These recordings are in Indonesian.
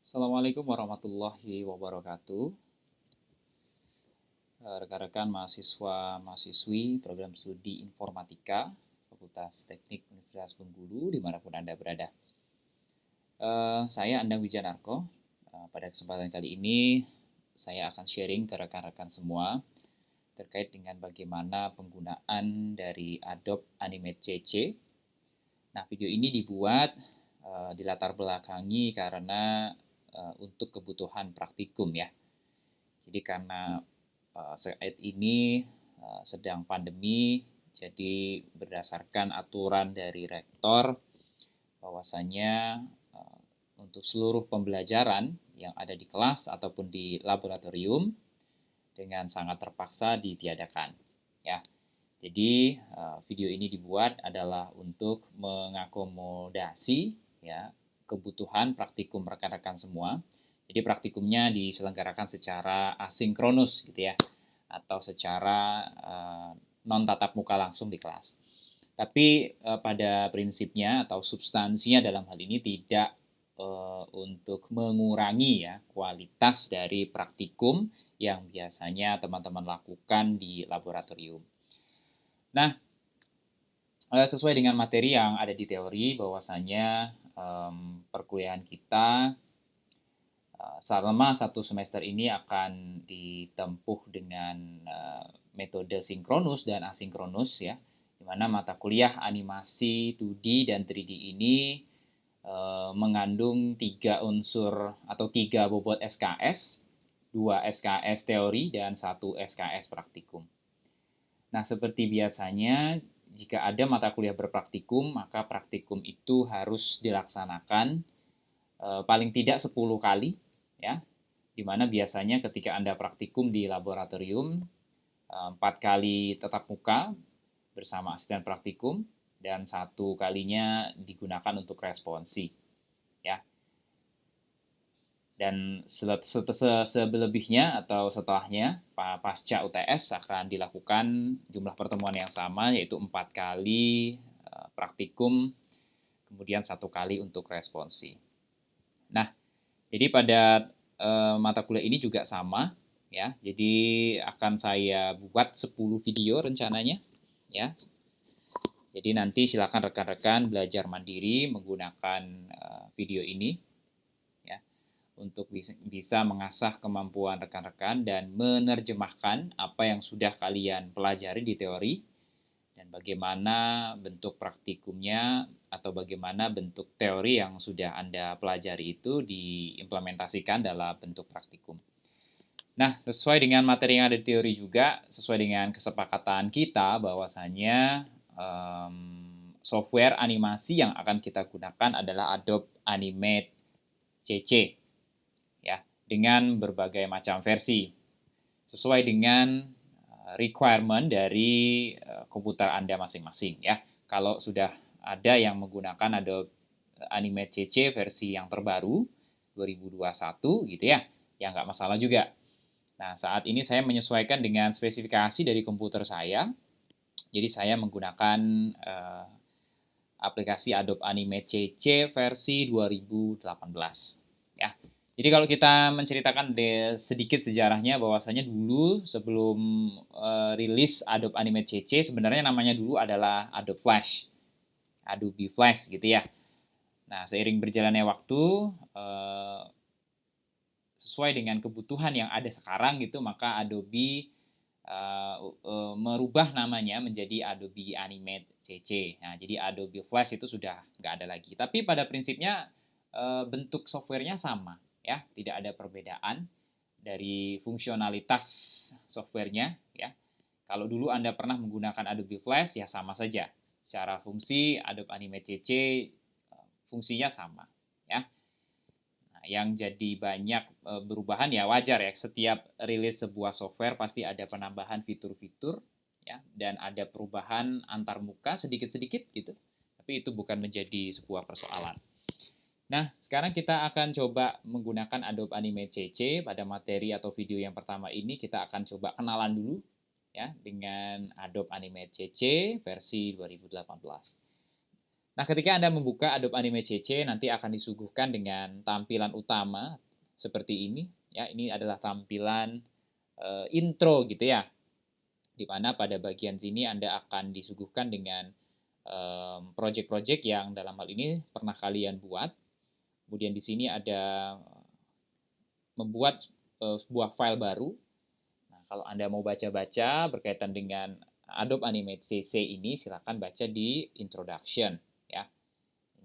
Assalamualaikum warahmatullahi wabarakatuh. Rekan-rekan mahasiswa-mahasiswi program studi Informatika Fakultas Teknik Universitas Bengkulu dimanapun Anda berada. Saya Andang Wijanarko. Pada kesempatan kali ini saya akan sharing ke rekan-rekan semua terkait dengan bagaimana penggunaan dari Adobe Animate CC. Nah, video ini dibuat dilatar belakangi karena untuk kebutuhan praktikum ya. Jadi karena saat ini sedang pandemi, jadi berdasarkan aturan dari rektor bahwasanya untuk seluruh pembelajaran yang ada di kelas ataupun di laboratorium dengan sangat terpaksa ditiadakan ya. Jadi video ini dibuat adalah untuk mengakomodasi ya kebutuhan praktikum rekan-rekan semua. Jadi praktikumnya diselenggarakan secara asinkronus gitu ya, atau secara non tatap muka langsung di kelas. Tapi pada prinsipnya atau substansinya dalam hal ini tidak untuk mengurangi ya kualitas dari praktikum yang biasanya teman-teman lakukan di laboratorium. Nah, sesuai dengan materi yang ada di teori bahwasanya perkuliahan kita selama satu semester ini akan ditempuh dengan metode sinkronus dan asinkronus ya, di mana mata kuliah animasi 2D dan 3D ini mengandung 3 unsur atau 3 bobot SKS, 2 SKS teori dan 1 SKS praktikum. Nah, seperti biasanya jika ada mata kuliah berpraktikum, maka praktikum itu harus dilaksanakan paling tidak 10 kali ya. Di mana biasanya ketika Anda praktikum di laboratorium 4 kali tatap muka bersama asisten praktikum dan 1 kalinya digunakan untuk responsi ya. Dan selebihnya atau setelahnya pasca UTS akan dilakukan jumlah pertemuan yang sama, yaitu 4 kali praktikum kemudian 1 kali untuk responsi. Nah, jadi pada mata kuliah ini juga sama ya. Jadi akan saya buat 10 video rencananya ya. Jadi nanti silakan rekan-rekan belajar mandiri menggunakan video ini ya, untuk bisa mengasah kemampuan rekan-rekan dan menerjemahkan apa yang sudah kalian pelajari di teori dan bagaimana bentuk praktikumnya atau bagaimana bentuk teori yang sudah Anda pelajari itu diimplementasikan dalam bentuk praktikum. Nah, sesuai dengan materi yang ada di teori juga, sesuai dengan kesepakatan kita bahwasanya software animasi yang akan kita gunakan adalah Adobe Animate CC ya, dengan berbagai macam versi sesuai dengan requirement dari komputer Anda masing-masing ya. Kalau sudah ada yang menggunakan Adobe Animate CC versi yang terbaru 2021 gitu ya, ya nggak masalah juga. Nah, saat ini saya menyesuaikan dengan spesifikasi dari komputer saya. Jadi saya menggunakan aplikasi Adobe Animate CC versi 2018 ya. Jadi kalau kita menceritakan sedikit sejarahnya bahwasanya dulu sebelum rilis Adobe Animate CC sebenarnya namanya dulu adalah Adobe Flash. Adobe Flash gitu ya. Nah, seiring berjalannya waktu sesuai dengan kebutuhan yang ada sekarang gitu, maka Adobe merubah namanya menjadi Adobe Animate CC. Nah, jadi Adobe Flash itu sudah nggak ada lagi. Tapi pada prinsipnya bentuk softwarenya sama ya, tidak ada perbedaan dari fungsionalitas softwarenya ya. Kalau dulu Anda pernah menggunakan Adobe Flash ya sama saja. Secara fungsi Adobe Animate CC fungsinya sama ya. Nah, yang jadi banyak perubahan ya wajar ya. Setiap rilis sebuah software pasti ada penambahan fitur-fitur ya, dan ada perubahan antar muka sedikit-sedikit gitu. Tapi itu bukan menjadi sebuah persoalan. Nah, sekarang kita akan coba menggunakan Adobe Animate CC. Pada materi atau video yang pertama ini kita akan coba kenalan dulu ya dengan Adobe Animate CC versi 2018. Nah, ketika Anda membuka Adobe Animate CC, nanti akan disuguhkan dengan tampilan utama seperti ini. Ya, ini adalah tampilan intro gitu ya, di mana pada bagian sini Anda akan disuguhkan dengan project-project yang dalam hal ini pernah kalian buat. Kemudian di sini ada membuat sebuah file baru. Nah, kalau Anda mau baca-baca berkaitan dengan Adobe Animate CC ini, silakan baca di introduction ya.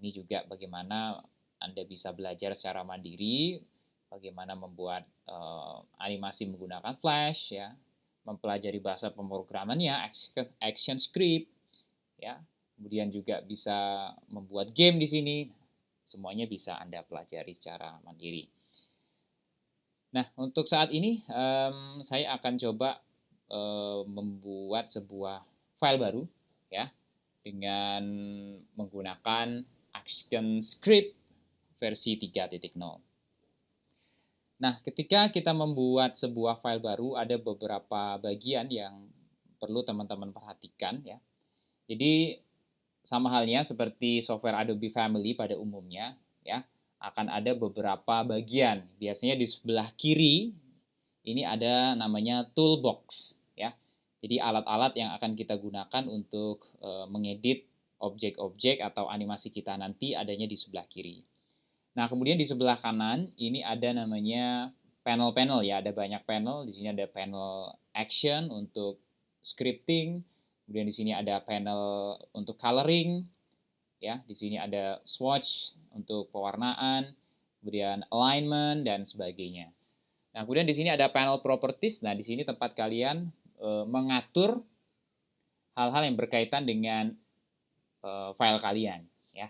Ini juga bagaimana Anda bisa belajar secara mandiri, bagaimana membuat animasi menggunakan Flash ya, mempelajari bahasa pemrogramannya, action script ya. Kemudian juga bisa membuat game di sini. Semuanya bisa Anda pelajari secara mandiri. Nah, untuk saat ini saya akan coba membuat sebuah file baru ya dengan menggunakan Action Script versi 3.0. Nah, ketika kita membuat sebuah file baru, ada beberapa bagian yang perlu teman-teman perhatikan ya. Jadi sama halnya seperti software Adobe Family pada umumnya ya, akan ada beberapa bagian. Biasanya di sebelah kiri ini ada namanya toolbox ya. Jadi alat-alat yang akan kita gunakan untuk mengedit objek-objek atau animasi kita nanti adanya di sebelah kiri. Nah, kemudian di sebelah kanan ini ada namanya panel-panel ya, ada banyak panel. Di sini ada panel action untuk scripting, kemudian di sini ada panel untuk coloring ya, di sini ada swatch untuk pewarnaan, kemudian alignment dan sebagainya. Nah, kemudian di sini ada panel properties. Nah, di sini tempat kalian mengatur hal-hal yang berkaitan dengan file kalian ya.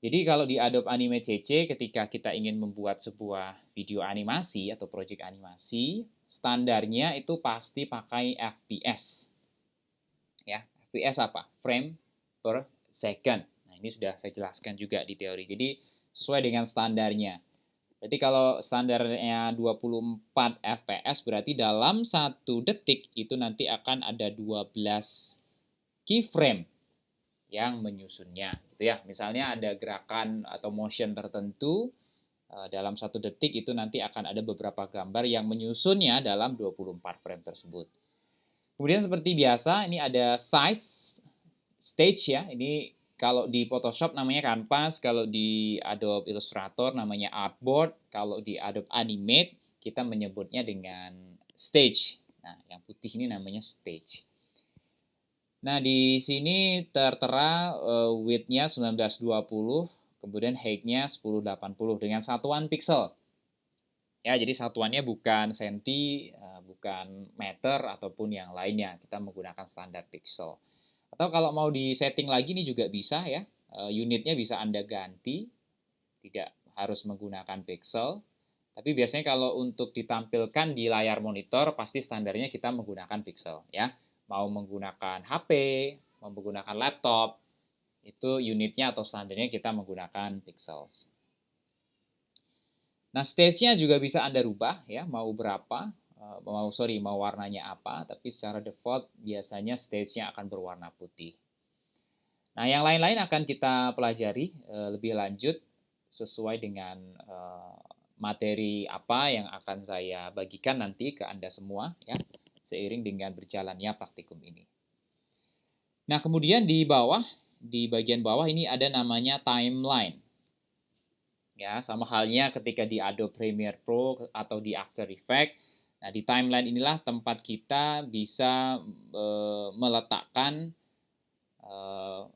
Jadi kalau di Adobe Animate CC ketika kita ingin membuat sebuah video animasi atau project animasi, standarnya itu pasti pakai FPS. Ya, FPS apa? Frame per second. Nah, ini sudah saya jelaskan juga di teori. Jadi sesuai dengan standarnya. Berarti kalau standarnya 24 fps berarti dalam 1 detik itu nanti akan ada 12 keyframe yang menyusunnya. Gitu ya. Misalnya ada gerakan atau motion tertentu dalam 1 detik itu nanti akan ada beberapa gambar yang menyusunnya dalam 24 frame tersebut. Kemudian seperti biasa ini ada size stage ya. Ini kalau di Photoshop namanya kanvas, kalau di Adobe Illustrator namanya artboard, kalau di Adobe Animate kita menyebutnya dengan stage. Nah, yang putih ini namanya stage. Nah, di sini tertera width-nya 1920, kemudian height-nya 1080 dengan satuan pixel. Ya, jadi satuannya bukan senti, bukan meter ataupun yang lainnya. Kita menggunakan standar pixel. Atau kalau mau di setting lagi ini juga bisa ya. Unitnya bisa Anda ganti, tidak harus menggunakan pixel. Tapi biasanya kalau untuk ditampilkan di layar monitor pasti standarnya kita menggunakan pixel ya. Mau menggunakan HP, mau menggunakan laptop, itu unitnya atau standarnya kita menggunakan pixels. Nah, stage-nya juga bisa Anda rubah ya, mau berapa, mau warnanya apa, tapi secara default biasanya stage-nya akan berwarna putih. Nah, yang lain-lain akan kita pelajari lebih lanjut sesuai dengan materi apa yang akan saya bagikan nanti ke Anda semua ya, seiring dengan berjalannya praktikum ini. Nah, kemudian di bawah, di bagian bawah ini ada namanya timeline. Ya, sama halnya ketika di Adobe Premiere Pro atau di After Effects. Nah, di timeline inilah tempat kita bisa meletakkan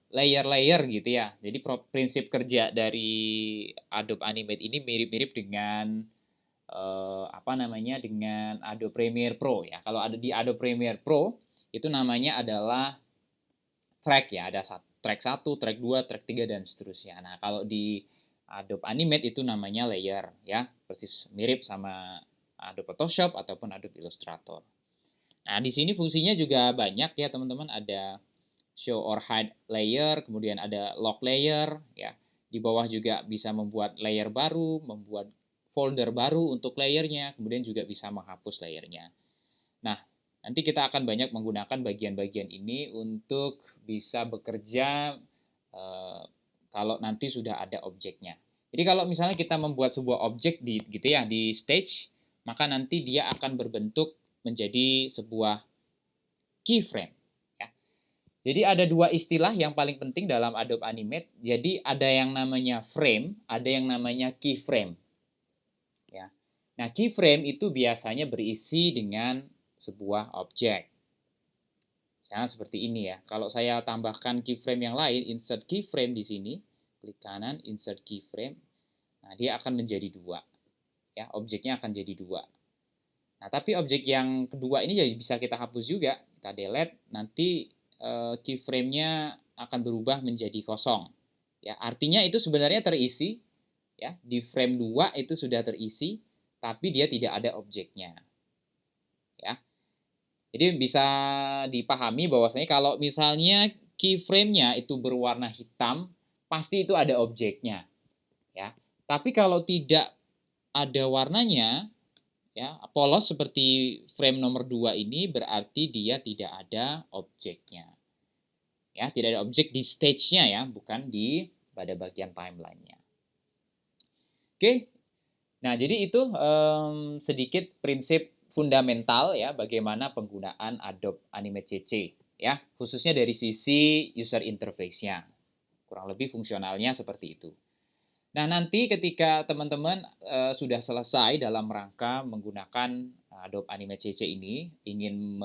layer-layer gitu ya. Jadi prinsip kerja dari Adobe Animate ini mirip-mirip dengan dengan Adobe Premiere Pro ya. Kalau ada di Adobe Premiere Pro itu namanya adalah track ya. Ada track 1, track 2, track 3 dan seterusnya. Nah, kalau di Adobe Animate itu namanya layer ya. Persis mirip sama Adobe Photoshop ataupun Adobe Illustrator. Nah, di sini fungsinya juga banyak ya, teman-teman. Ada show or hide layer, kemudian ada lock layer ya. Di bawah juga bisa membuat layer baru, membuat folder baru untuk layernya, kemudian juga bisa menghapus layernya. Nah, nanti kita akan banyak menggunakan bagian-bagian ini untuk bisa bekerja kalau nanti sudah ada objeknya. Jadi kalau misalnya kita membuat sebuah objek di stage, maka nanti dia akan berbentuk menjadi sebuah keyframe. Ya. Jadi ada dua istilah yang paling penting dalam Adobe Animate. Jadi ada yang namanya frame, ada yang namanya keyframe. Ya. Nah, keyframe itu biasanya berisi dengan sebuah objek. Misalnya seperti ini ya. Kalau saya tambahkan keyframe yang lain, insert keyframe di sini, klik kanan, insert keyframe. Nah, dia akan menjadi dua. Ya, objeknya akan jadi dua. Nah, tapi objek yang kedua ini jadi bisa kita hapus juga. Kita delete, nanti keyframe-nya akan berubah menjadi kosong. Ya, artinya itu sebenarnya terisi. Ya, di frame 2 itu sudah terisi, tapi dia tidak ada objeknya. Ya. Jadi bisa dipahami bahwasanya kalau misalnya keyframe-nya itu berwarna hitam, pasti itu ada objeknya, ya. Tapi kalau tidak ada warnanya, ya, polos seperti frame nomor 2 ini berarti dia tidak ada objeknya. Ya, tidak ada objek di stage-nya ya, bukan pada bagian timeline-nya. Oke. Nah, jadi itu sedikit prinsip fundamental ya bagaimana penggunaan Adobe Animate CC ya, khususnya dari sisi user interface-nya. Kurang lebih fungsionalnya seperti itu. Nah, nanti ketika teman-teman sudah selesai dalam rangka menggunakan Adobe Animate CC ini, ingin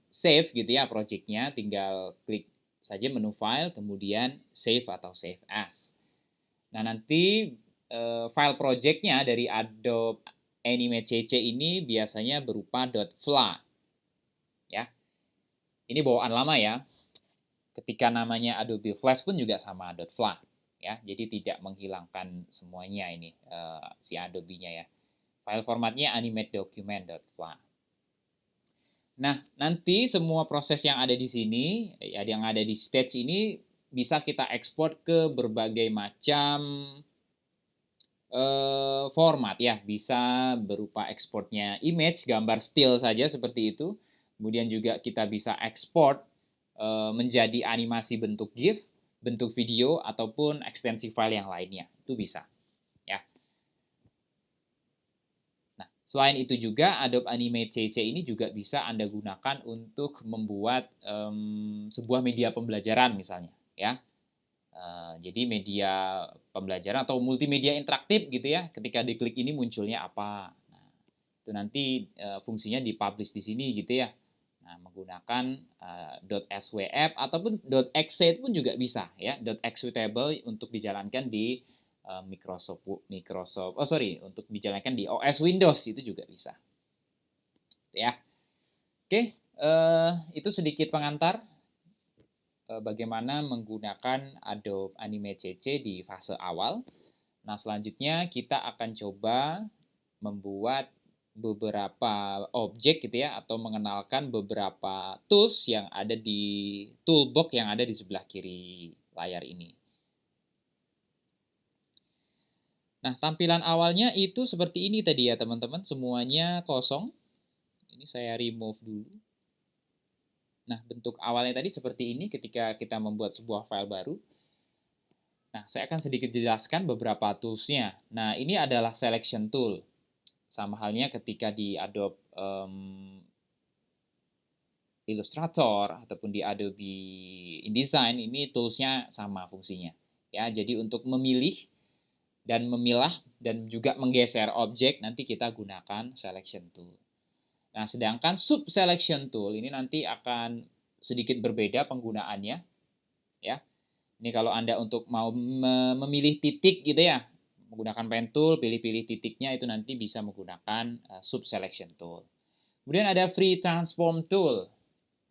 save gitu ya project-nya, tinggal klik saja menu file, kemudian save atau save as. Nah, nanti file project-nya dari Adobe Animate CC ini biasanya berupa .fla. Ya. Ini bawaan lama ya. Ketika namanya Adobe Flash pun juga sama .fla. Ya, jadi tidak menghilangkan semuanya ini si Adobe-nya ya. File formatnya animate document.fla. Nah, nanti semua proses yang ada di sini, ya, yang ada di stage ini bisa kita ekspor ke berbagai macam format ya, bisa berupa ekspornya image, gambar still saja seperti itu. Kemudian juga kita bisa ekspor menjadi animasi bentuk GIF, bentuk video, ataupun ekstensi file yang lainnya. Itu bisa. Ya. Nah, selain itu juga Adobe Animate CC ini juga bisa Anda gunakan untuk membuat sebuah media pembelajaran misalnya. Ya. Jadi media pembelajaran atau multimedia interaktif gitu ya. Ketika diklik ini munculnya apa. Nah, itu nanti fungsinya dipublish di sini gitu ya. Nah, menggunakan .swf ataupun .exe pun juga bisa ya. .executable untuk dijalankan di untuk dijalankan di OS Windows itu juga bisa. Ya. Oke, itu sedikit pengantar bagaimana menggunakan Adobe Animate CC di fase awal. Nah, selanjutnya kita akan coba membuat beberapa objek gitu ya, atau mengenalkan beberapa tools yang ada di toolbox yang ada di sebelah kiri layar ini. Nah, tampilan awalnya itu seperti ini tadi ya teman-teman, semuanya kosong. Ini saya remove dulu. Nah, bentuk awalnya tadi seperti ini ketika kita membuat sebuah file baru. Nah, saya akan sedikit jelaskan beberapa tools-nya. Nah, ini adalah selection tool. Sama halnya ketika di Adobe Illustrator ataupun di Adobe InDesign, ini tools-nya sama fungsinya. Ya, jadi untuk memilih dan memilah dan juga menggeser objek, nanti kita gunakan selection tool. Nah, sedangkan sub selection tool ini nanti akan sedikit berbeda penggunaannya. Ya, ini kalau Anda untuk mau memilih titik gitu ya, menggunakan pen tool, pilih-pilih titiknya itu nanti bisa menggunakan sub selection tool. Kemudian ada free transform tool.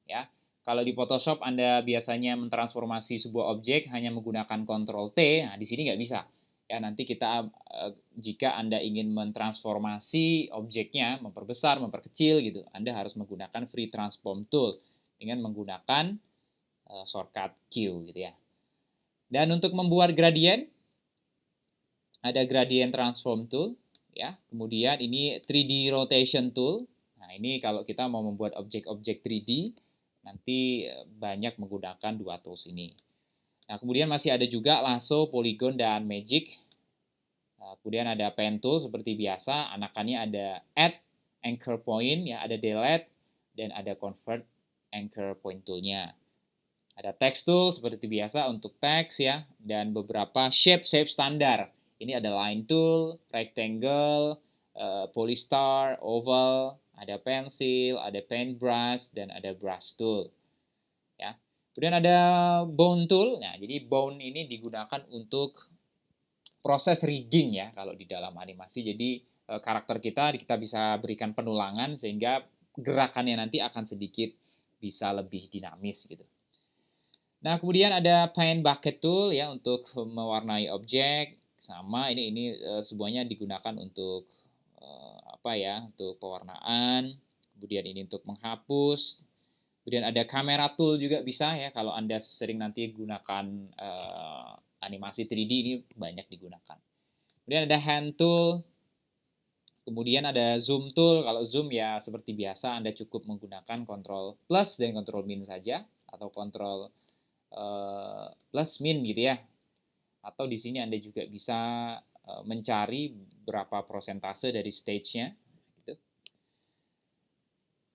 Ya, kalau di Photoshop Anda biasanya mentransformasi sebuah objek hanya menggunakan Ctrl T, nah di sini nggak bisa. Ya, nanti kita jika Anda ingin mentransformasi objeknya, memperbesar, memperkecil gitu, Anda harus menggunakan free transform tool dengan menggunakan shortcut Q gitu ya. Dan untuk membuat gradient, ada gradient transform tool, ya. Kemudian ini 3D rotation tool. Nah, ini kalau kita mau membuat objek-objek 3D, nanti banyak menggunakan dua tools ini. Nah, kemudian masih ada juga lasso, polygon, dan magic. Kemudian ada pen tool seperti biasa, anakannya ada add, anchor point, ya, ada delete, dan ada convert anchor point toolnya. Ada text tool seperti biasa untuk teks ya, dan beberapa shape standar. Ini ada line tool, rectangle, polystar, oval, ada pencil, ada paintbrush, dan ada brush tool. Ya. Kemudian ada bone tool. Nah, jadi bone ini digunakan untuk proses rigging ya kalau di dalam animasi. Jadi karakter kita bisa berikan penulangan sehingga gerakannya nanti akan sedikit bisa lebih dinamis gitu. Nah, kemudian ada paint bucket tool ya untuk mewarnai objek. Sama ini semuanya digunakan untuk apa ya? Untuk pewarnaan. Kemudian ini untuk menghapus. Kemudian ada kamera tool juga bisa ya kalau Anda sering nanti gunakan animasi 3D ini banyak digunakan. Kemudian ada hand tool. Kemudian ada zoom tool. Kalau zoom ya seperti biasa Anda cukup menggunakan kontrol plus dan kontrol min saja atau kontrol plus min gitu ya. Atau di sini Anda juga bisa mencari berapa persentase dari stage-nya gitu.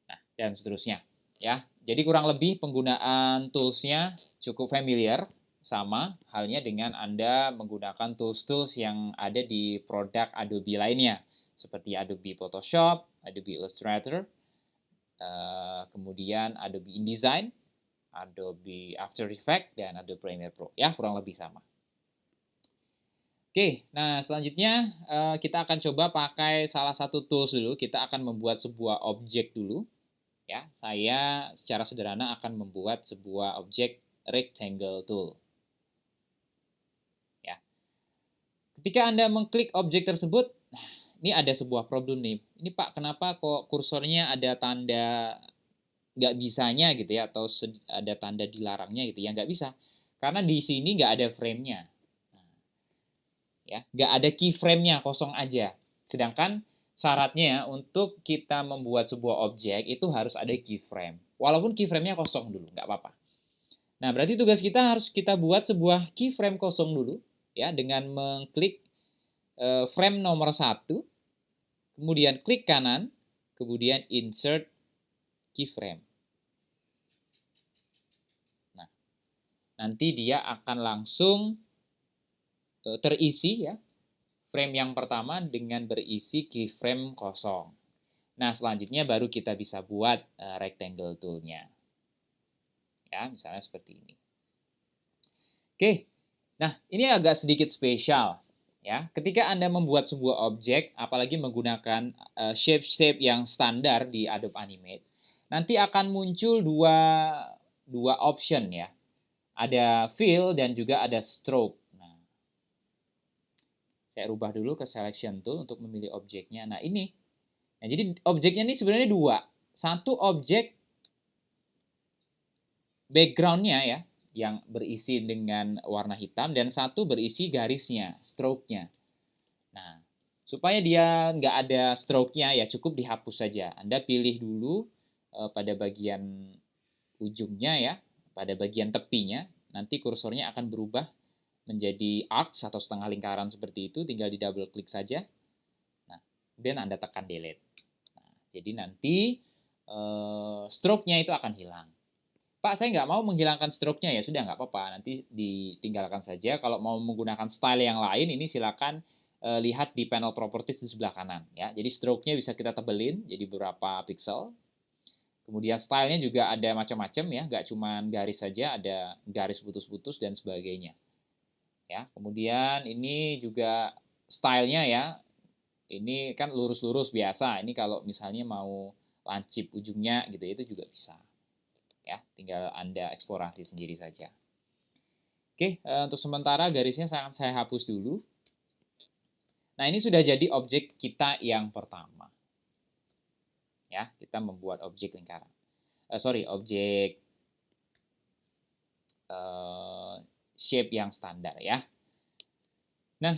Nah, dan seterusnya ya. Jadi kurang lebih penggunaan tools-nya cukup familiar, sama halnya dengan Anda menggunakan tools-tools yang ada di produk Adobe lainnya seperti Adobe Photoshop, Adobe Illustrator, kemudian Adobe InDesign, Adobe After Effects, dan Adobe Premiere Pro. Ya, kurang lebih sama. Oke, nah selanjutnya kita akan coba pakai salah satu tools dulu. Kita akan membuat sebuah objek dulu. Ya, saya secara sederhana akan membuat sebuah objek rectangle tool. Ya. Ketika Anda mengklik objek tersebut, ini ada sebuah problem nih. Ini Pak, kenapa kok kursornya ada tanda nggak bisanya gitu ya, atau ada tanda dilarangnya gitu ya, nggak bisa. Karena di sini nggak ada frame-nya. Ya, nggak ada keyframe-nya, kosong aja. Sedangkan syaratnya untuk kita membuat sebuah objek itu harus ada keyframe. Walaupun keyframe-nya kosong dulu, nggak apa-apa. Nah, berarti tugas kita harus kita buat sebuah keyframe kosong dulu, ya, dengan mengklik frame nomor 1, kemudian klik kanan, kemudian insert keyframe. Nah, nanti dia akan langsung terisi ya, frame yang pertama dengan berisi keyframe kosong. Nah, selanjutnya baru kita bisa buat rectangle tool-nya. Ya, misalnya seperti ini. Oke, nah ini agak sedikit spesial. Ya, ketika Anda membuat sebuah objek, apalagi menggunakan shape-shape yang standar di Adobe Animate, nanti akan muncul dua option ya. Ada fill dan juga ada stroke. Nah, saya rubah dulu ke selection tool untuk memilih objeknya. Nah, ini. Nah, jadi objeknya ini sebenarnya dua. Satu objek background-nya ya, yang berisi dengan warna hitam, dan satu berisi garisnya, stroke-nya. Nah, supaya dia nggak ada stroke-nya ya cukup dihapus saja. Anda pilih dulu pada bagian ujungnya ya, pada bagian tepinya, nanti kursornya akan berubah menjadi arcs atau setengah lingkaran seperti itu, tinggal di double klik saja. Nah, kemudian Anda tekan delete. Nah, jadi nanti stroke-nya itu akan hilang. Pak, saya nggak mau menghilangkan stroke-nya, ya sudah nggak apa-apa, nanti ditinggalkan saja. Kalau mau menggunakan style yang lain, ini silakan lihat di panel properties di sebelah kanan. Ya, jadi stroke-nya bisa kita tebelin jadi beberapa pixel. Kemudian stylenya juga ada macam-macam ya, nggak cuma garis saja, ada garis putus-putus dan sebagainya. Ya, kemudian ini juga stylenya ya, ini kan lurus-lurus biasa. Ini kalau misalnya mau lancip ujungnya gitu, itu juga bisa. Ya, tinggal Anda eksplorasi sendiri saja. Oke, untuk sementara garisnya saya hapus dulu. Nah, ini sudah jadi objek kita yang pertama. Ya, kita membuat objek lingkaran. Objek shape yang standar ya. Nah,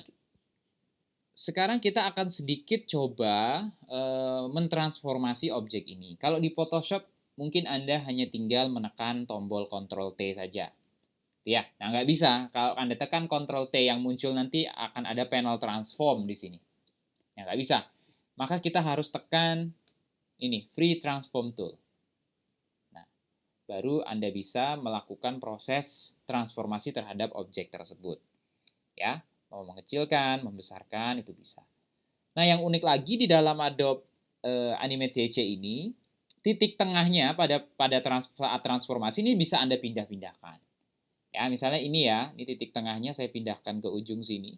sekarang kita akan sedikit coba mentransformasi objek ini. Kalau di Photoshop, mungkin Anda hanya tinggal menekan tombol Ctrl T saja. Ya, nah nggak bisa. Kalau Anda tekan Ctrl T yang muncul nanti akan ada panel transform di sini. Ya nggak bisa. Maka kita harus tekan ini, Free Transform Tool. Nah, baru Anda bisa melakukan proses transformasi terhadap objek tersebut. Ya, mau mengecilkan, membesarkan, itu bisa. Nah, yang unik lagi di dalam Adobe Animate CC ini, titik tengahnya pada saat transformasi ini bisa Anda pindah-pindahkan. Ya, misalnya ini ya, ini titik tengahnya saya pindahkan ke ujung sini.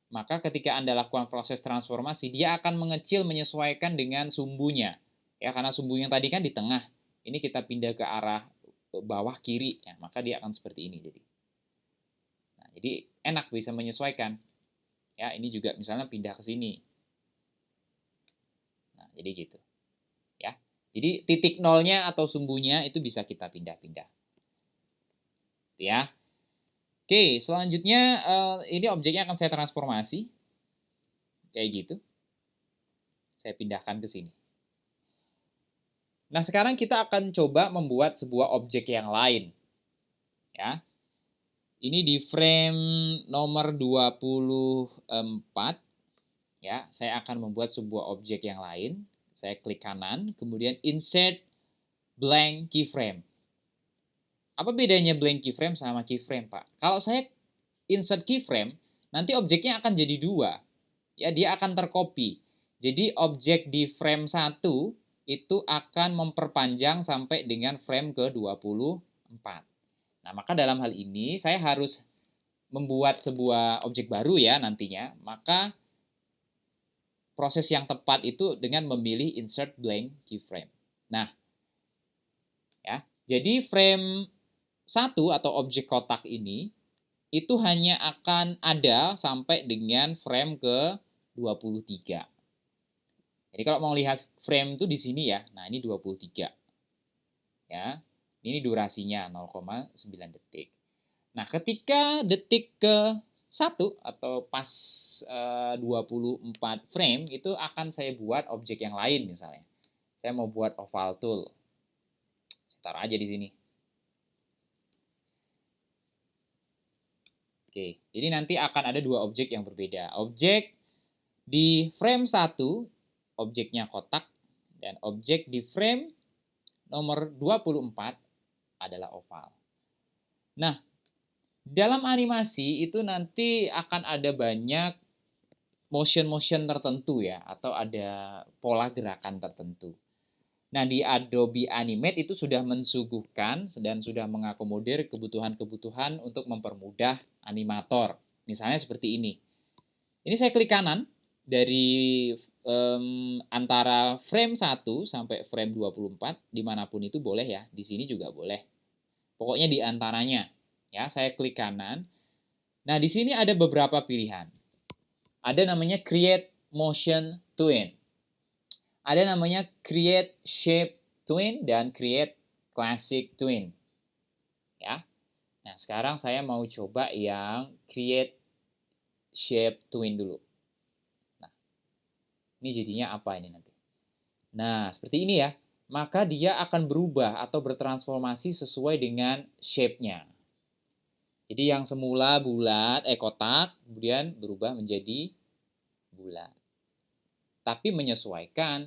Maka ketika Anda lakukan proses transformasi, dia akan mengecil menyesuaikan dengan sumbunya. Ya, karena sumbunya tadi kan di tengah. Ini kita pindah ke arah bawah kiri, ya, maka dia akan seperti ini jadi. Nah, jadi enak bisa menyesuaikan. Ya, ini juga misalnya pindah ke sini. Nah, jadi gitu. Ya. Jadi titik nolnya atau sumbunya itu bisa kita pindah-pindah. Ya. Oke, selanjutnya ini objeknya akan saya transformasi. Kayak gitu. Saya pindahkan ke sini. Nah, sekarang kita akan coba membuat sebuah objek yang lain. Ya. Ini di frame nomor 24. Ya, saya akan membuat sebuah objek yang lain. Saya klik kanan, kemudian insert blank keyframe. Apa bedanya blank keyframe sama keyframe, Pak? Kalau saya insert keyframe, nanti objeknya akan jadi dua. Ya, dia akan tercopy. Jadi objek di frame 1 itu akan memperpanjang sampai dengan frame ke-24. Nah, maka dalam hal ini saya harus membuat sebuah objek baru ya nantinya. Maka proses yang tepat itu dengan memilih insert blank keyframe. Nah, ya. Jadi frame 1 atau objek kotak ini itu hanya akan ada sampai dengan frame ke-23. Jadi kalau mau lihat frame itu di sini ya. Nah, ini 23. Ya. Ini durasinya 0,9 detik. Nah, ketika detik ke-1 atau pas 24 frame itu akan saya buat objek yang lain misalnya. Saya mau buat oval tool. Saya taruh aja di sini. Oke, jadi nanti akan ada dua objek yang berbeda. Objek di frame 1, objeknya kotak, dan objek di frame nomor 24 adalah oval. Nah, dalam animasi itu nanti akan ada banyak motion-motion tertentu ya, atau ada pola gerakan tertentu. Nah, di Adobe Animate itu sudah mensuguhkan dan sudah mengakomodir kebutuhan-kebutuhan untuk mempermudah animator. Misalnya seperti ini. Ini saya klik kanan dari antara frame 1 sampai frame 24, dimanapun itu boleh ya. Di sini juga boleh. Pokoknya di antaranya. Ya, saya klik kanan. Nah, di sini ada beberapa pilihan. Ada namanya Create Motion Twin. Ada namanya Create Shape Twin dan Create Classic Twin. Ya. Nah, sekarang saya mau coba yang Create Shape Twin dulu. Nah, ini jadinya apa ini nanti? Nah, seperti ini ya. Maka dia akan berubah atau bertransformasi sesuai dengan shape-nya. Jadi yang semula bulat, kotak, kemudian berubah menjadi bulat. Tapi menyesuaikan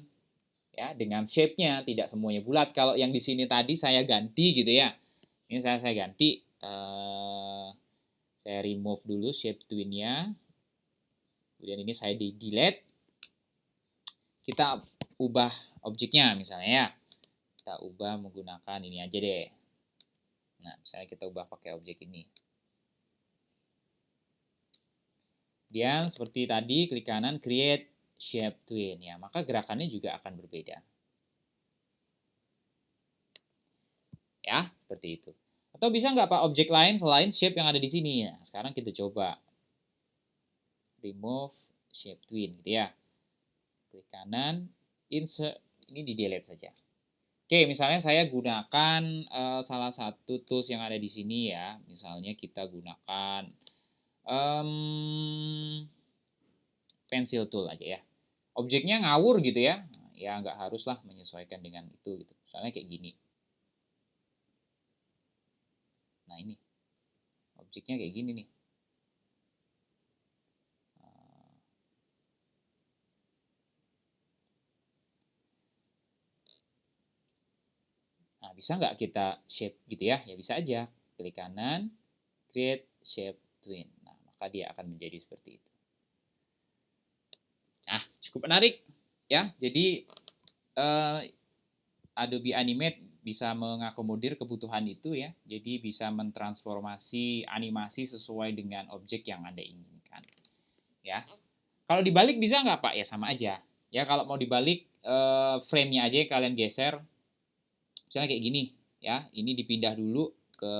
ya dengan shape-nya, tidak semuanya bulat. Kalau yang di sini tadi saya ganti gitu ya. Ini saya ganti, saya remove dulu shape twin-nya. Kemudian ini saya delete. Kita ubah objeknya misalnya ya. Kita ubah menggunakan ini aja deh. Nah, misalnya kita ubah pakai objek ini. Kemudian seperti tadi, klik kanan, create shape twin. Ya, maka gerakannya juga akan berbeda. Ya, seperti itu. Atau bisa nggak Pak objek lain selain shape yang ada di sini? Nah, sekarang kita coba. Remove shape twin gitu ya. Klik kanan, insert, ini di delete saja. Oke, misalnya saya gunakan salah satu tools yang ada di sini ya. Misalnya kita gunakan pencil tool aja ya. Objeknya ngawur gitu ya. Ya nggak haruslah menyesuaikan dengan itu gitu. Misalnya kayak gini. Nah ini. objeknya kayak gini nih. Nah, bisa nggak kita shape gitu ya? Ya bisa aja. Klik kanan, create shape twin. Nah, maka dia akan menjadi seperti itu. Nah, cukup menarik ya. Jadi Adobe Animate bisa mengakomodir kebutuhan itu ya. Jadi bisa mentransformasi animasi sesuai dengan objek yang Anda inginkan. Ya. Kalau dibalik bisa nggak Pak? Ya sama aja. Ya kalau mau dibalik frame-nya aja kalian geser. Misalnya kayak gini ya. Ini dipindah dulu ke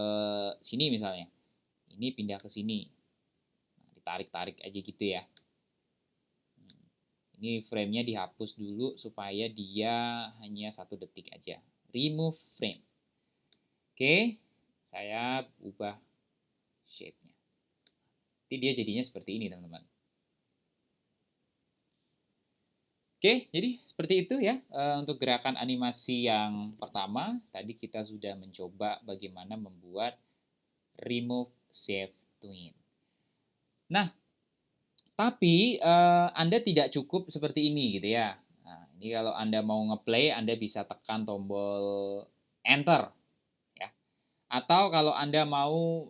sini misalnya. Ini pindah ke sini. Nah, ditarik-tarik aja gitu ya. Ini frame-nya dihapus dulu supaya dia hanya 1 detik aja. Remove frame. Oke, saya ubah shape-nya. Nanti dia jadinya seperti ini, teman-teman. Oke, jadi seperti itu ya untuk gerakan animasi yang pertama. Tadi kita sudah mencoba bagaimana membuat remove shape twin. Nah, tapi Anda tidak cukup seperti ini gitu ya. Nah, ini kalau Anda mau ngeplay, Anda bisa tekan tombol enter ya. Atau kalau Anda mau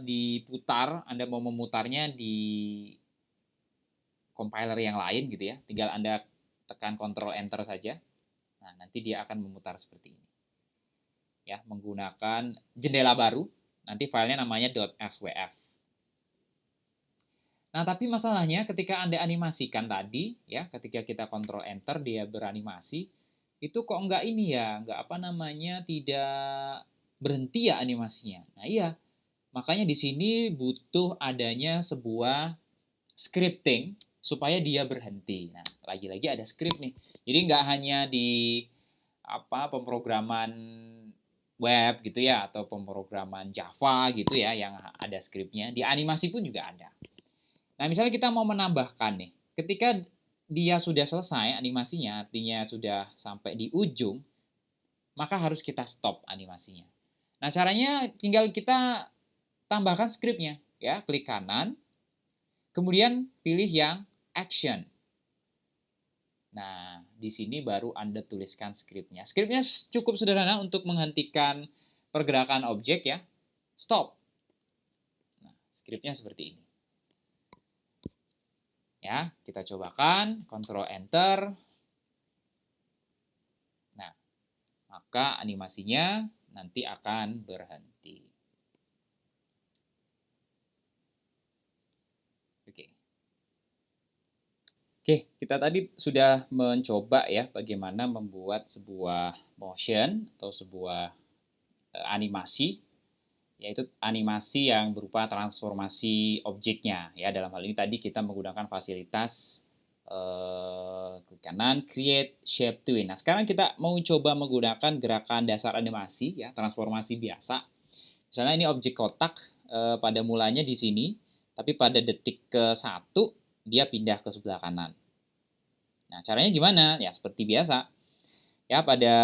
diputar, Anda mau memutarnya di compiler yang lain gitu ya. Tinggal Anda tekan Ctrl Enter saja. Nah, nanti dia akan memutar seperti ini. Ya, menggunakan jendela baru. Nanti filenya namanya .swf. Nah, tapi masalahnya ketika Anda animasikan tadi, ya, ketika kita Ctrl Enter, dia beranimasi, itu kok enggak ini ya, enggak apa namanya, tidak berhenti ya animasinya. Nah, iya. Makanya di sini butuh adanya sebuah scripting supaya dia berhenti. Nah, lagi-lagi ada script nih. Jadi nggak hanya di pemrograman web gitu ya, atau pemrograman Java gitu ya, yang ada scriptnya. Di animasi pun juga ada. Nah, misalnya kita mau menambahkan nih, ketika dia sudah selesai animasinya, artinya sudah sampai di ujung, maka harus kita stop animasinya. Nah, caranya tinggal kita tambahkan skripnya, ya, klik kanan, kemudian pilih yang action. Nah, di sini baru Anda tuliskan skripnya. Skripnya cukup sederhana untuk menghentikan pergerakan objek ya. Stop. Nah, skripnya seperti ini. Ya, kita cobakan, Ctrl Enter. Nah, maka animasinya nanti akan berhenti. Oke. Oke, kita tadi sudah mencoba ya bagaimana membuat sebuah motion atau sebuah animasi, yaitu animasi yang berupa transformasi objeknya. Ya, dalam hal ini tadi kita menggunakan fasilitas klik kanan, create shape twin. Nah, sekarang kita mau coba menggunakan gerakan dasar animasi, ya, transformasi biasa. Misalnya ini objek kotak pada mulanya di sini, tapi pada detik ke-1 dia pindah ke sebelah kanan. Nah, caranya gimana? Ya, seperti biasa. Ya, pada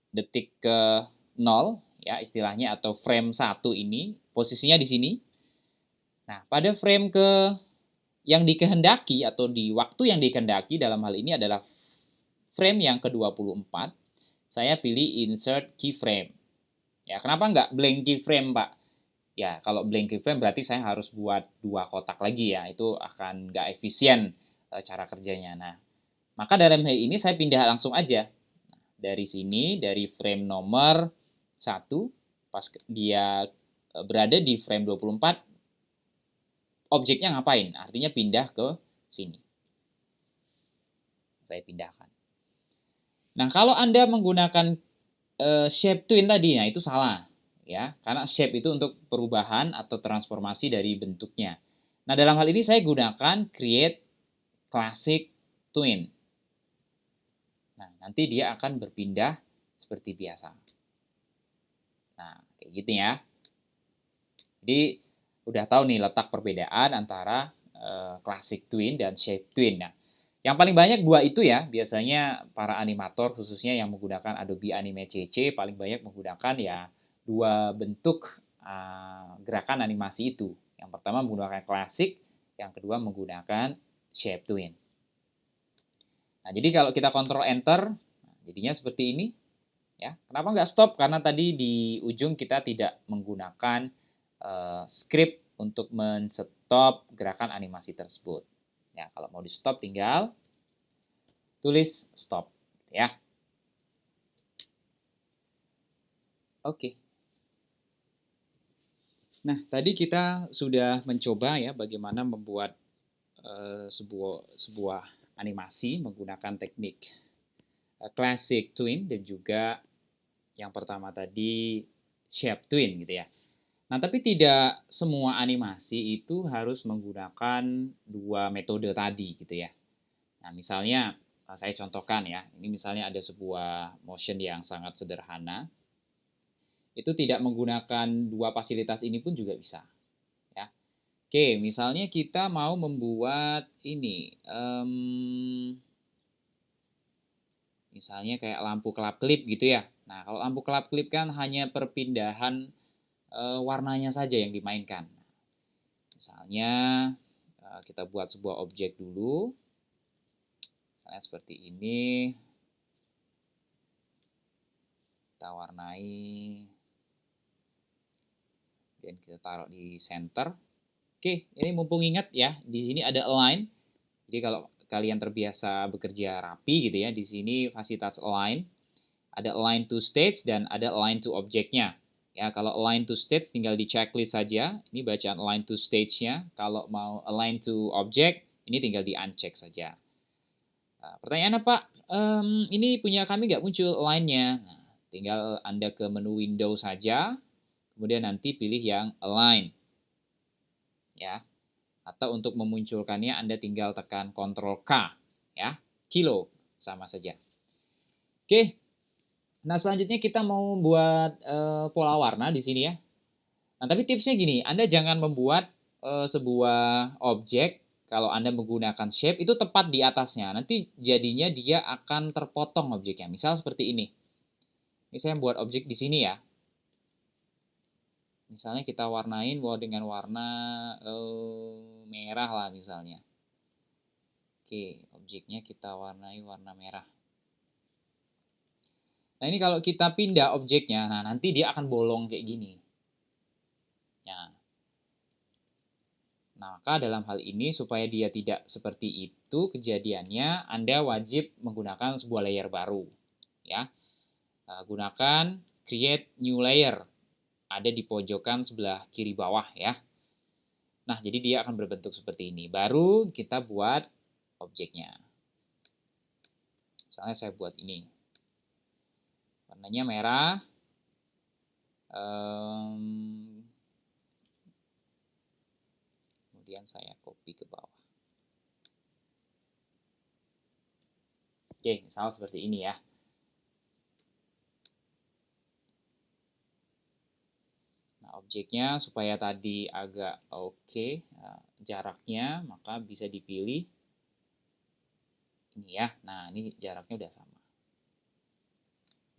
detik ke-0, ya istilahnya, atau frame 1 ini, posisinya di sini. Nah, pada frame yang dikehendaki atau di waktu yang dikehendaki dalam hal ini adalah frame yang ke-24, saya pilih insert keyframe. Ya, kenapa nggak blank keyframe, Pak? Ya, kalau blank keyframe berarti saya harus buat 2 kotak lagi ya, itu akan nggak efisien cara kerjanya. Nah, maka dalam hal ini saya pindah langsung aja. Dari sini, dari frame nomor 1, pas dia berada di frame 24, objeknya ngapain? Artinya pindah ke sini. Saya pindahkan. Nah, kalau Anda menggunakan shape twin tadi, nah itu salah. Ya, karena shape itu untuk perubahan atau transformasi dari bentuknya. Nah, dalam hal ini saya gunakan create classic twin. Nah, nanti dia akan berpindah seperti biasa. Nah, kayak gitu ya. Jadi, udah tahu nih letak perbedaan antara classic twin dan shape twin. Nah, yang paling banyak 2 itu ya, biasanya para animator khususnya yang menggunakan Adobe Animate CC paling banyak menggunakan ya 2 bentuk gerakan animasi itu. Yang pertama menggunakan classic, yang kedua menggunakan shape twin. Nah, jadi kalau kita kontrol enter, jadinya seperti ini. Ya, kenapa nggak stop? Karena tadi di ujung kita tidak menggunakan script untuk men-stop gerakan animasi tersebut. Ya, kalau mau di stop tinggal tulis stop. Ya, oke. Nah, tadi kita sudah mencoba ya bagaimana membuat sebuah animasi menggunakan teknik classic twin dan juga yang pertama tadi shape twin gitu ya. Nah, tapi tidak semua animasi itu harus menggunakan dua metode tadi gitu ya. Nah, misalnya saya contohkan ya. Ini misalnya ada sebuah motion yang sangat sederhana. Itu tidak menggunakan dua fasilitas ini pun juga bisa. Ya. Oke, misalnya kita mau membuat ini. Misalnya kayak lampu kelap-kelip gitu ya. Nah, kalau lampu kelap-kelip kan hanya perpindahan warnanya saja yang dimainkan. Misalnya kita buat sebuah objek dulu. Misalnya seperti ini. Kita warnai. Dan kita taruh di center. Oke, ini mumpung ingat ya, di sini ada align. Jadi kalau kalian terbiasa bekerja rapi gitu ya, di sini fasilitas align. Ada align to stage dan ada align to objeknya. Ya, kalau align to stage tinggal di checklist saja. Ini bacaan align to stage-nya. Kalau mau align to object, ini tinggal di uncheck saja. Nah, pertanyaan apa? Ini punya kami nggak muncul align-nya. Nah, tinggal Anda ke menu window saja. Kemudian nanti pilih yang align. Ya. Atau untuk memunculkannya Anda tinggal tekan Ctrl K. Ya. Kilo. Sama saja. Oke. Nah, selanjutnya kita mau buat pola warna di sini ya. Nah, tapi tipsnya gini, Anda jangan membuat sebuah objek kalau Anda menggunakan shape itu tepat di atasnya. Nanti jadinya dia akan terpotong objeknya. Misal seperti ini. Ini saya buat objek di sini ya. Misalnya kita warnain dengan warna merah lah misalnya. Oke, objeknya kita warnai warna merah. Nah, ini kalau kita pindah objeknya, nah nanti dia akan bolong kayak gini. Ya. Nah, maka dalam hal ini supaya dia tidak seperti itu kejadiannya, Anda wajib menggunakan sebuah layer baru. Ya. Gunakan create new layer. Ada di pojokan sebelah kiri bawah ya. Nah, jadi dia akan berbentuk seperti ini. Baru kita buat objeknya. Misalnya saya buat ini. Warnanya merah. Kemudian saya copy ke bawah. Oke, misal seperti ini ya. Nah, objeknya supaya tadi agak oke, jaraknya, maka bisa dipilih ini ya. Nah, ini jaraknya udah sama.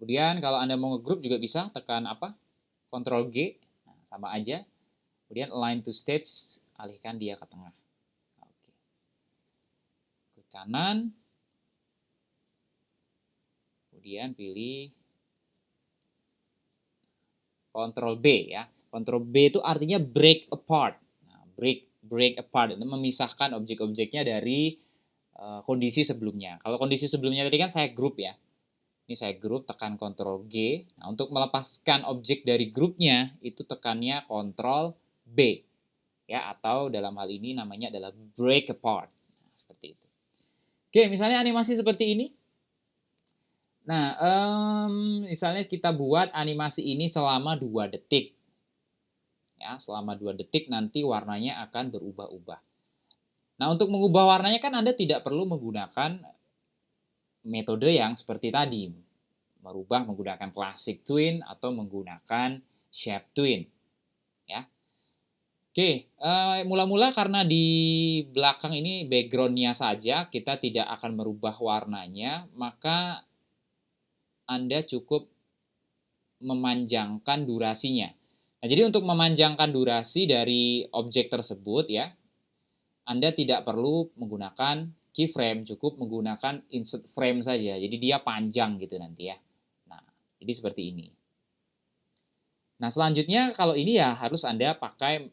Kemudian kalau Anda mau ngegroup juga bisa tekan apa? Ctrl G, nah, sama aja. Kemudian align to stage, alihkan dia ke tengah. Oke. Klik kanan. Kemudian pilih Ctrl B ya. Ctrl B itu artinya break apart. Nah, break apart itu memisahkan objek-objeknya dari kondisi sebelumnya. Kalau kondisi sebelumnya tadi kan saya group ya. Ini saya group, tekan Ctrl G. Nah, untuk melepaskan objek dari grupnya, itu tekannya Ctrl B. Ya, atau dalam hal ini namanya adalah break apart. Nah, seperti itu. Oke, misalnya animasi seperti ini. Nah, misalnya kita buat animasi ini selama 2 detik. Ya, selama 2 detik nanti warnanya akan berubah-ubah. Nah, untuk mengubah warnanya kan Anda tidak perlu menggunakan metode yang seperti tadi. Merubah menggunakan classic twin atau menggunakan shape twin. Ya. Oke, mula-mula karena di belakang ini background-nya saja kita tidak akan merubah warnanya, maka Anda cukup memanjangkan durasinya. Nah, jadi untuk memanjangkan durasi dari objek tersebut ya, Anda tidak perlu menggunakan keyframe, cukup menggunakan insert frame saja. Jadi dia panjang gitu nanti ya. Nah, jadi seperti ini. Nah, selanjutnya kalau ini ya harus Anda pakai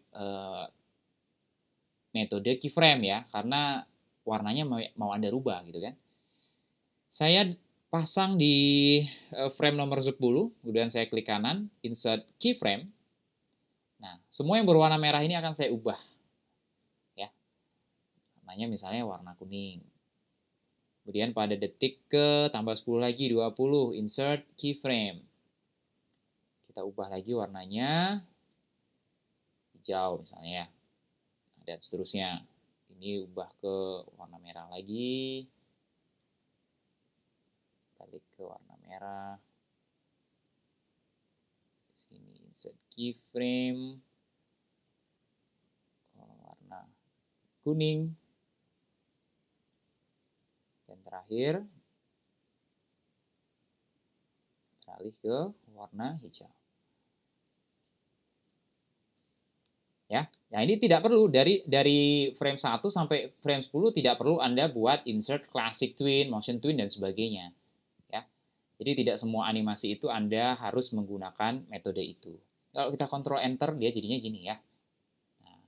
metode keyframe ya, karena warnanya mau Anda rubah gitu kan. Saya pasang di frame nomor 10, kemudian saya klik kanan, insert keyframe. Nah, semua yang berwarna merah ini akan saya ubah. Ya. Warnanya misalnya warna kuning. Kemudian pada detik ke tambah 10 lagi, 20, insert keyframe. Kita ubah lagi warnanya hijau misalnya ya. Dan seterusnya. Ini ubah ke warna merah lagi. Balik ke warna merah. Sini insert keyframe. Warna kuning. Dan terakhir beralih ke warna hijau. Ya. Nah, ini tidak perlu dari frame 1 sampai frame 10 tidak perlu Anda buat insert classic twin, motion twin dan sebagainya. Ya. Jadi tidak semua animasi itu Anda harus menggunakan metode itu. Kalau kita kontrol enter dia jadinya gini ya. Nah,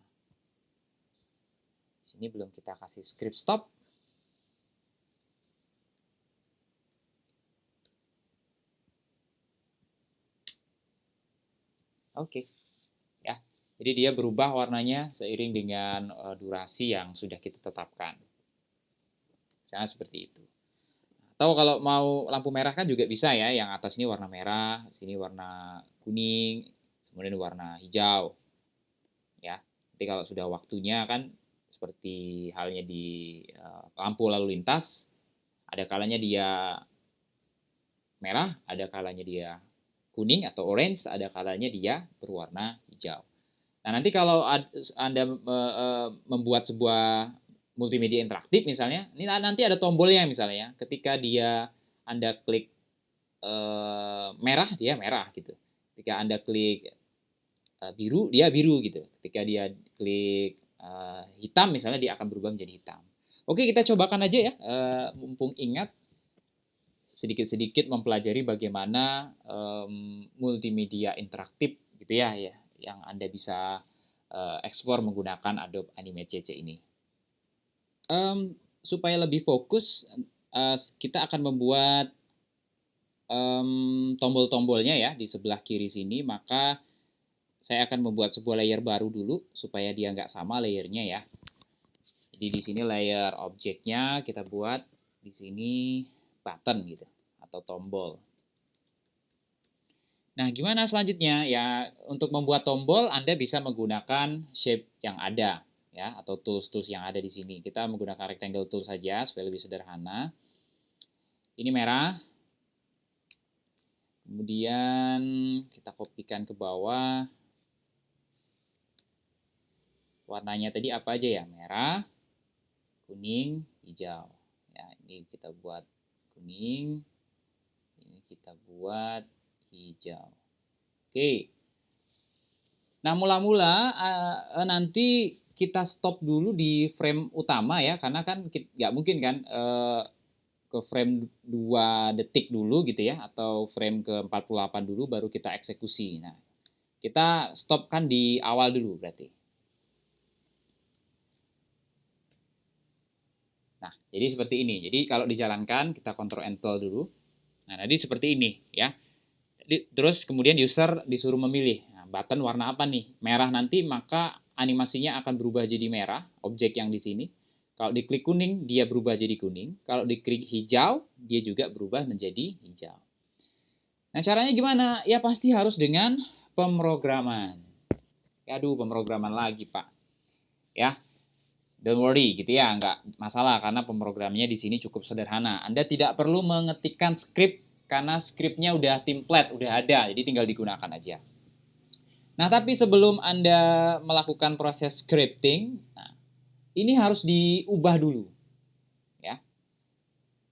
sini belum kita kasih script stop. Oke. Ya. Jadi dia berubah warnanya seiring dengan durasi yang sudah kita tetapkan. Misalnya seperti itu. Atau kalau mau lampu merah kan juga bisa ya, yang atas ini warna merah, sini warna kuning, kemudian warna hijau. Ya. Nanti kalau sudah waktunya kan seperti halnya di lampu lalu lintas, ada kalanya dia merah, ada kalanya dia kuning atau orange, ada kalanya dia berwarna hijau. Nah, nanti kalau Anda membuat sebuah multimedia interaktif misalnya, ini nanti ada tombolnya misalnya. Ketika Anda klik merah, dia merah gitu. Ketika Anda klik biru, dia biru gitu. Ketika dia klik hitam misalnya, dia akan berubah menjadi hitam. Oke, kita cobakan aja ya, mumpung ingat sedikit-sedikit mempelajari bagaimana multimedia interaktif gitu ya, yang Anda bisa ekspor menggunakan Adobe Animate CC ini. Supaya lebih fokus, kita akan membuat tombol-tombolnya ya di sebelah kiri sini, maka saya akan membuat sebuah layer baru dulu supaya dia nggak sama layernya ya. Jadi di sini layer objeknya kita buat di sini button gitu atau tombol. Nah, gimana selanjutnya? Ya, untuk membuat tombol Anda bisa menggunakan shape yang ada ya atau tools-tools yang ada di sini. Kita menggunakan rectangle tool saja supaya lebih sederhana. Ini merah. Kemudian kita kopikan ke bawah. Warnanya tadi apa aja ya? Merah, kuning, hijau. Ya, ini kita buat kuning. Ini kita buat hijau. Oke. Nah, mula-mula nanti kita stop dulu di frame utama ya, karena kan nggak mungkin kan ke frame 2 detik dulu gitu ya, atau frame ke 48 dulu baru kita eksekusi. Nah, kita stopkan di awal dulu berarti. Nah, jadi seperti ini. Jadi kalau dijalankan, kita Ctrl Enter dulu. Nah, nanti seperti ini ya. Terus kemudian user disuruh memilih button warna apa nih? Merah nanti maka animasinya akan berubah jadi merah, objek yang di sini. Kalau diklik kuning, dia berubah jadi kuning. Kalau diklik hijau, dia juga berubah menjadi hijau. Nah, caranya gimana? Ya pasti harus dengan pemrograman. Aduh, pemrograman lagi, Pak. Ya, don't worry gitu ya, nggak masalah karena pemrogramannya di sini cukup sederhana. Anda tidak perlu mengetikkan script karena scriptnya udah template, udah ada, jadi tinggal digunakan aja. Nah, tapi sebelum Anda melakukan proses scripting, nah, ini harus diubah dulu. Ya.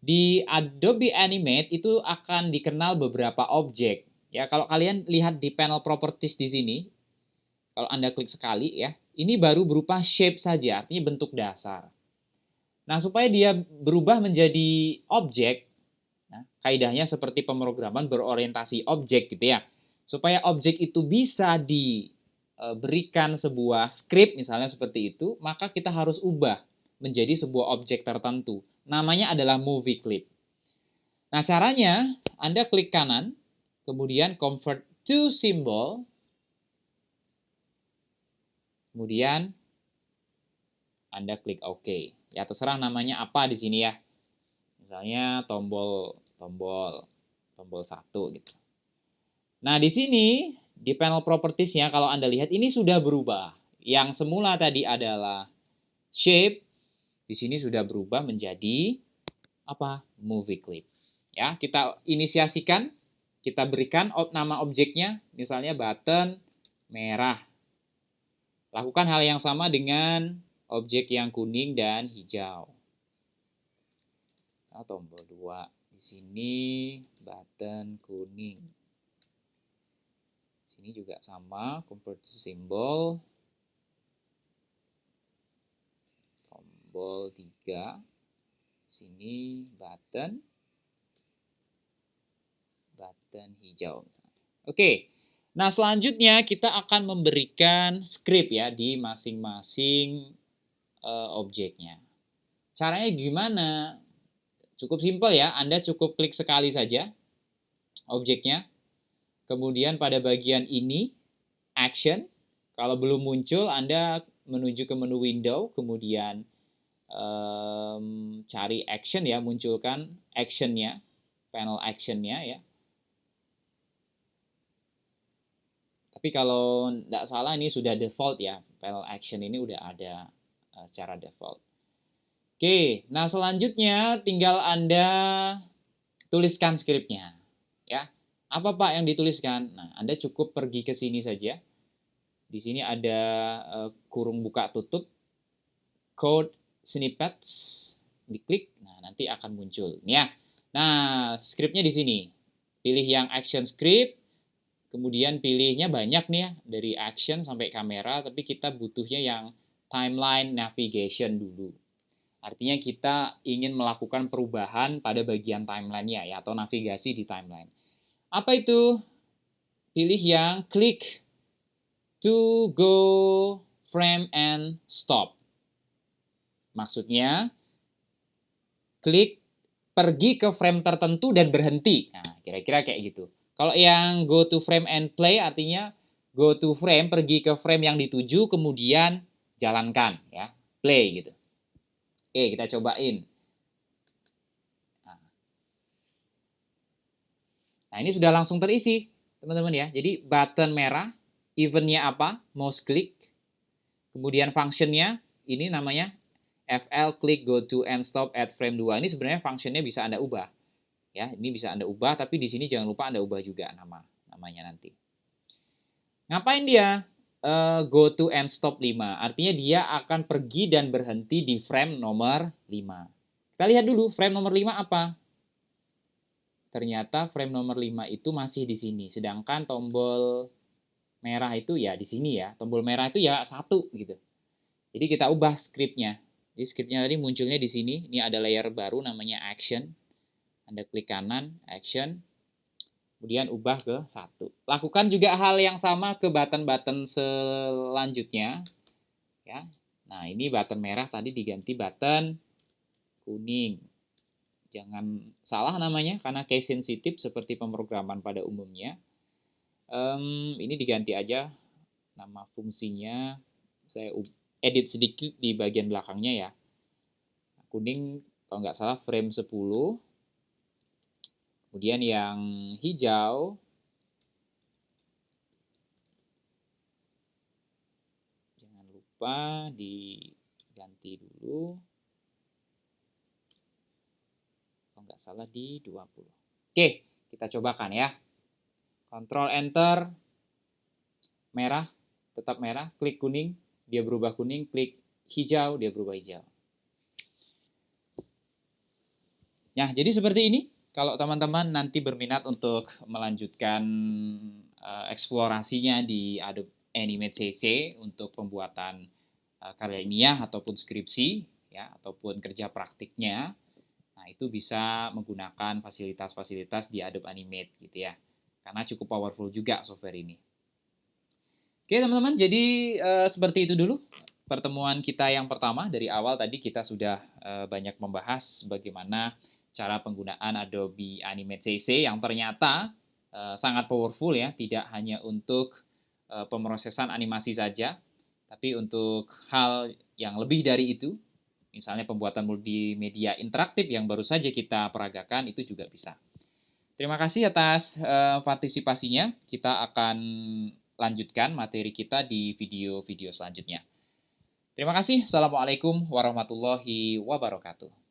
Di Adobe Animate itu akan dikenal beberapa objek. Ya, kalau kalian lihat di panel properties di sini, kalau Anda klik sekali ya, ini baru berupa shape saja, artinya bentuk dasar. Nah, supaya dia berubah menjadi objek, nah, kaidahnya seperti pemrograman berorientasi objek gitu ya. Supaya objek itu bisa diberikan sebuah script misalnya seperti itu, maka kita harus ubah menjadi sebuah objek tertentu. Namanya adalah movie clip. Nah, caranya Anda klik kanan, kemudian convert to symbol, kemudian Anda klik OK. Ya, terserah namanya apa di sini ya. Misalnya tombol 1 gitu. Nah, di sini di panel propertiesnya kalau Anda lihat ini sudah berubah. Yang semula tadi adalah shape, di sini sudah berubah menjadi apa? Movie clip. Ya, kita inisiasikan, kita berikan nama objeknya, misalnya button merah. Lakukan hal yang sama dengan objek yang kuning dan hijau. Nah, tombol 2 di sini button kuning. Sini juga sama, convert to symbol. Tombol 3. Sini button hijau. Oke. Nah, selanjutnya kita akan memberikan script ya di masing-masing objeknya. Caranya gimana? Cukup simpel ya, Anda cukup klik sekali saja objeknya. Kemudian pada bagian ini, action. Kalau belum muncul, Anda menuju ke menu window, kemudian cari action ya, munculkan actionnya, panel actionnya ya. Tapi kalau tidak salah ini sudah default ya, panel action ini udah ada secara default. Oke, nah selanjutnya tinggal Anda tuliskan skripnya. Ya, apa Pak yang dituliskan? Nah, Anda cukup pergi ke sini saja. Di sini ada kurung buka tutup, code snippets, diklik, nah nanti akan muncul. Ya, nah skripnya di sini. Pilih yang action script. Kemudian pilihnya banyak nih ya, dari action sampai kamera, tapi kita butuhnya yang timeline navigation dulu. Artinya kita ingin melakukan perubahan pada bagian timeline-nya ya, atau navigasi di timeline. Apa itu? Pilih yang click to go frame and stop. Maksudnya, klik pergi ke frame tertentu dan berhenti. Nah, kira-kira kayak gitu. Kalau yang go to frame and play artinya go to frame, pergi ke frame yang dituju, kemudian jalankan, ya, play gitu. Oke, kita cobain. Nah, ini sudah langsung terisi, teman-teman ya. Jadi button merah, eventnya apa? Mouse click. Kemudian functionnya, ini namanya FL click go to and stop at frame 2. Ini sebenarnya functionnya bisa Anda ubah. Ya, ini bisa Anda ubah, tapi di sini jangan lupa Anda ubah juga namanya nanti. Ngapain dia? Go to and stop 5. Artinya dia akan pergi dan berhenti di frame nomor 5. Kita lihat dulu frame nomor 5 apa? Ternyata frame nomor 5 itu masih di sini. Sedangkan tombol merah itu ya di sini ya. Tombol merah itu ya 1 gitu. Jadi kita ubah scriptnya. Jadi scriptnya tadi munculnya di sini. Ini ada layer baru namanya action. Anda klik kanan, action. Kemudian ubah ke 1. Lakukan juga hal yang sama ke button-button selanjutnya. Ya. Nah, ini button merah tadi diganti button kuning. Jangan salah namanya karena case sensitive seperti pemrograman pada umumnya. Ini diganti aja nama fungsinya. Saya edit sedikit di bagian belakangnya ya. Kuning kalau nggak salah frame 10. Kemudian yang hijau jangan lupa diganti dulu. Kalau nggak salah di 20. Oke, kita cobakan ya. Ctrl Enter, merah, tetap merah, klik kuning, dia berubah kuning, klik hijau, dia berubah hijau. Nah, jadi seperti ini. Kalau teman-teman nanti berminat untuk melanjutkan eksplorasinya di Adobe Animate CC untuk pembuatan karya ilmiah ataupun skripsi, ya, ataupun kerja praktiknya. Nah, itu bisa menggunakan fasilitas-fasilitas di Adobe Animate gitu ya. Karena cukup powerful juga software ini. Oke, teman-teman, jadi seperti itu dulu pertemuan kita yang pertama. Dari awal tadi kita sudah banyak membahas bagaimana cara penggunaan Adobe Animate CC yang ternyata sangat powerful ya, tidak hanya untuk pemrosesan animasi saja, tapi untuk hal yang lebih dari itu, misalnya pembuatan multimedia interaktif yang baru saja kita peragakan, itu juga bisa. Terima kasih atas partisipasinya. Kita akan lanjutkan materi kita di video-video selanjutnya. Terima kasih. Assalamualaikum warahmatullahi wabarakatuh.